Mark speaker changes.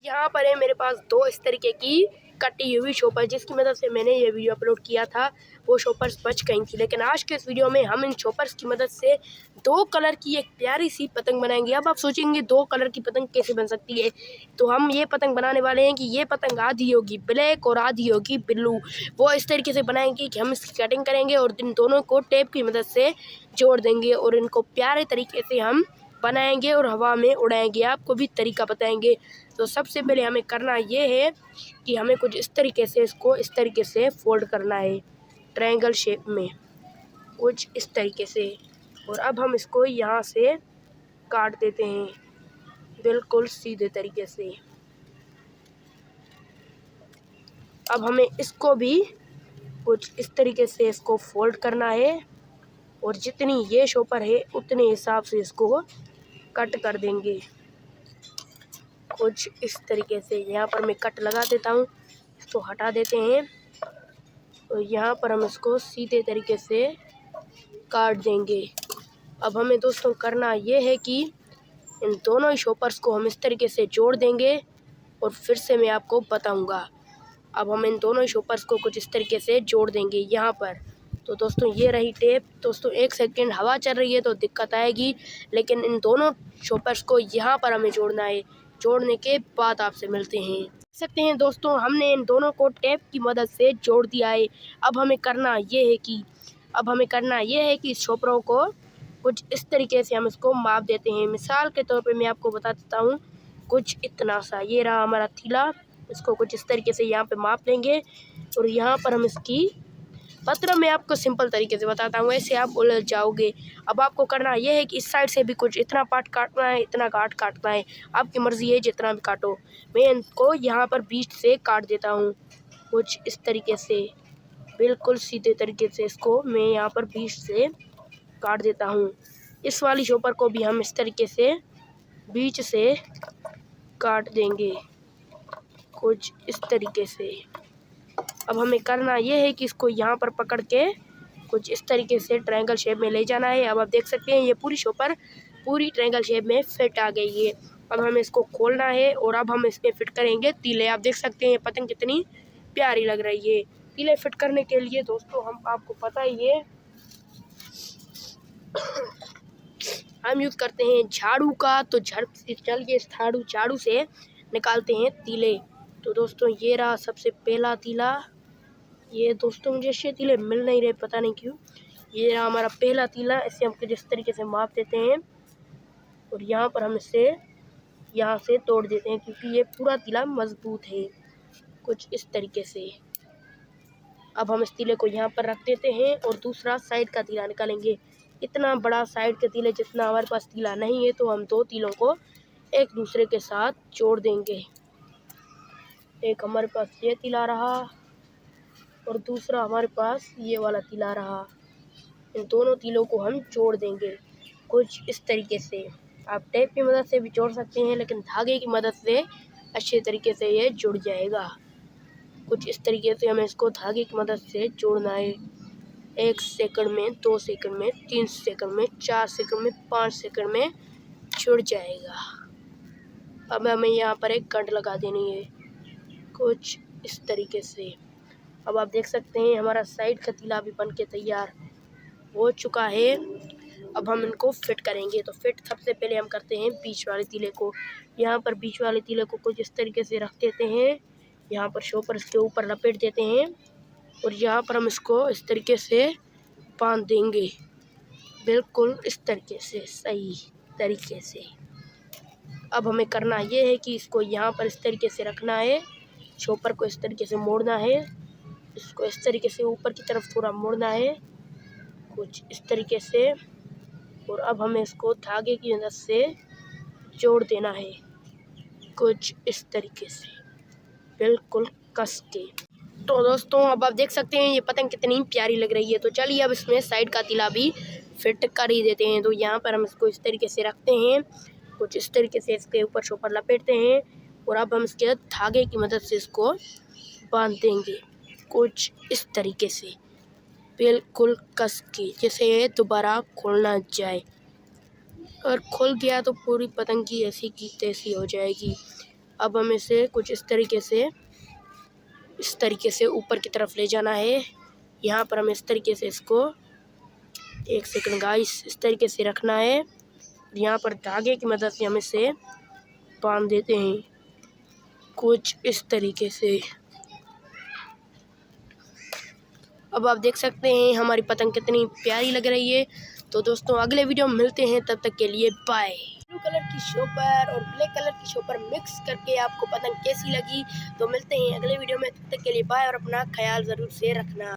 Speaker 1: यहाँ पर है मेरे पास दो इस तरीके की कटी हुई शॉपर, जिसकी मदद से मैंने ये वीडियो अपलोड किया था। वो शॉपर्स बच गई थी, लेकिन आज के इस वीडियो में हम इन शॉपर्स की मदद से दो कलर की एक प्यारी सी पतंग बनाएंगे। अब आप सोचेंगे दो कलर की पतंग कैसे बन सकती है, तो हम ये पतंग बनाने वाले हैं कि ये पतंग आधी होगी ब्लैक और आधी होगी ब्लू। वो इस तरीके से बनाएंगे कि हम इसकी कटिंग करेंगे और इन दोनों को टेप की मदद से जोड़ देंगे और इनको प्यारे तरीके से हम बनाएंगे और हवा में उड़ाएंगे। आपको भी तरीका बताएंगे। तो सबसे पहले हमें करना ये है कि हमें कुछ इस तरीके से इसको इस तरीके से फोल्ड करना है, ट्रायंगल शेप में कुछ इस तरीके से। और अब हम इसको यहाँ से काट देते हैं बिल्कुल सीधे तरीके से। अब हमें इसको भी कुछ इस तरीके से इसको फोल्ड करना है और जितनी ये शॉपर है उतने हिसाब से इसको कट कर देंगे कुछ इस तरीके से। यहाँ पर मैं कट लगा देता हूँ, इसको हटा देते हैं और यहाँ पर हम इसको सीधे तरीके से काट देंगे। अब हमें दोस्तों करना ये है कि इन दोनों ही शॉपर्स को हम इस तरीके से जोड़ देंगे और फिर से मैं आपको बताऊंगा। अब हम इन दोनों ही शॉपर्स को कुछ इस तरीके से जोड़ देंगे यहाँ पर। तो दोस्तों ये रही टेप। दोस्तों एक सेकंड, हवा चल रही है तो दिक्कत आएगी, लेकिन इन दोनों शॉपर्स को यहाँ पर हमें जोड़ना है। जोड़ने के बाद आपसे मिलते हैं। देख सकते हैं दोस्तों, हमने इन दोनों को टेप की मदद से जोड़ दिया है। अब हमें करना ये है कि इस शॉपरों को कुछ इस तरीके से हम इसको माप देते हैं। मिसाल के तौर पे मैं आपको बता देता हूँ, कुछ इतना सा ये रहा हमारा तीला। इसको कुछ इस तरीके से यहाँ पे माप लेंगे और यहाँ पर हम इसकी पत्र मैं आपको सिंपल तरीके से बताता हूँ, ऐसे आप उलझ जाओगे। अब आपको करना यह है कि इस साइड से भी कुछ इतना पार्ट काटना है, इतना काट काटना है, आपकी मर्ज़ी है जितना भी काटो। मैं इनको यहाँ पर बीच से काट देता हूँ कुछ इस तरीके से, बिल्कुल सीधे तरीके से इसको मैं यहाँ पर बीच से काट देता हूँ। इस वाली शॉपर को भी हम इस तरीके से बीच से काट देंगे कुछ इस तरीके से। अब हमें करना ये है कि इसको यहाँ पर पकड़ के कुछ इस तरीके से ट्रायंगल शेप में ले जाना है। अब आप देख सकते हैं ये पूरी शॉपर पूरी ट्रायंगल शेप में फिट आ गई है। अब हमें इसको खोलना है और अब हम इसमें फिट करेंगे तीले। आप देख सकते हैं ये पतंग कितनी प्यारी लग रही है। तीले फिट करने के लिए दोस्तों हम आपको पता ही है हम यूज़ करते हैं झाड़ू का। तो चलिए इस झाड़ू से निकालते हैं तीले। तो दोस्तों ये रहा सबसे पहला तीला। ये दोस्तों मुझे अच्छे तीले मिल नहीं रहे, पता नहीं क्यों। ये रहा हमारा पहला तीला। इसे हम कुछ इस तरीके से माप देते हैं और यहाँ पर हम इसे यहाँ से तोड़ देते हैं, क्योंकि ये पूरा तीला मजबूत है कुछ इस तरीके से। अब हम इस तीले को यहाँ पर रख देते हैं और दूसरा साइड का तीला निकालेंगे। इतना बड़ा साइड के तीले जितना हमारे पास तीला नहीं है, तो हम दो तीलों को एक दूसरे के साथ जोड़ देंगे। एक हमारे पास ये तीला रहा और दूसरा हमारे पास ये वाला तीला रहा। इन दोनों तीलों को हम जोड़ देंगे कुछ इस तरीके से। आप टेप की मदद से भी जोड़ सकते हैं, लेकिन धागे की मदद से अच्छे तरीके से ये जुड़ जाएगा। कुछ इस तरीके से हमें इसको धागे की मदद से जोड़ना है। 1 सेकंड में, 2 सेकंड में, 3 सेकंड में, 4 सेकंड में, 5 सेकंड में जुड़ जाएगा। अब हमें यहाँ पर एक गंढ लगा देनी है कुछ इस तरीके से। अब आप देख सकते हैं हमारा साइड का तीला भी बन के तैयार हो चुका है। अब हम इनको फिट करेंगे। तो फिट सबसे पहले हम करते हैं बीच वाले तीले को। यहाँ पर बीच वाले तीले को कुछ इस तरीके से रख देते हैं, यहाँ पर शॉपर इसके ऊपर लपेट देते हैं और यहाँ पर हम इसको इस तरीके से बांध देंगे बिल्कुल इस तरीके से, सही तरीके से। अब हमें करना ये है कि इसको यहाँ पर इस तरीके से रखना है, शॉपर को इस तरीके से मोड़ना है, इसको इस तरीके से ऊपर की तरफ थोड़ा मोड़ना है कुछ इस तरीके से। और अब हमें इसको धागे की मदद से जोड़ देना है कुछ इस तरीके से, बिल्कुल कस के। तो दोस्तों अब आप देख सकते हैं ये पतंग कितनी प्यारी लग रही है। तो चलिए अब इसमें साइड का तीला भी फिट कर ही देते हैं। तो यहाँ पर हम इसको इस तरीके से रखते हैं, कुछ इस तरीके से इसके ऊपर शॉपर लपेटते हैं और अब हम इसके धागे की मदद से इसको बांध देंगे कुछ इस तरीके से, बिल्कुल कस के, जैसे ये दोबारा खुल ना जाए। और खुल गया तो पूरी पतंग की ऐसी की तैसी हो जाएगी। अब हमें इसे कुछ इस तरीके से ऊपर की तरफ ले जाना है। यहाँ पर हमें इस तरीके से इसको, एक सेकंड गाइस, इस तरीके से रखना है। यहाँ पर धागे की मदद से हम इसे बांध देते हैं कुछ इस तरीके से। अब आप देख सकते हैं हमारी पतंग कितनी प्यारी लग रही है। तो दोस्तों अगले वीडियो में मिलते हैं, तब तक के लिए बाय। ब्लू कलर की शॉपर और ब्लैक कलर की शॉपर मिक्स करके आपको पतंग कैसी लगी, तो मिलते हैं अगले वीडियो में, तब तक के लिए बाय और अपना ख्याल ज़रूर से रखना।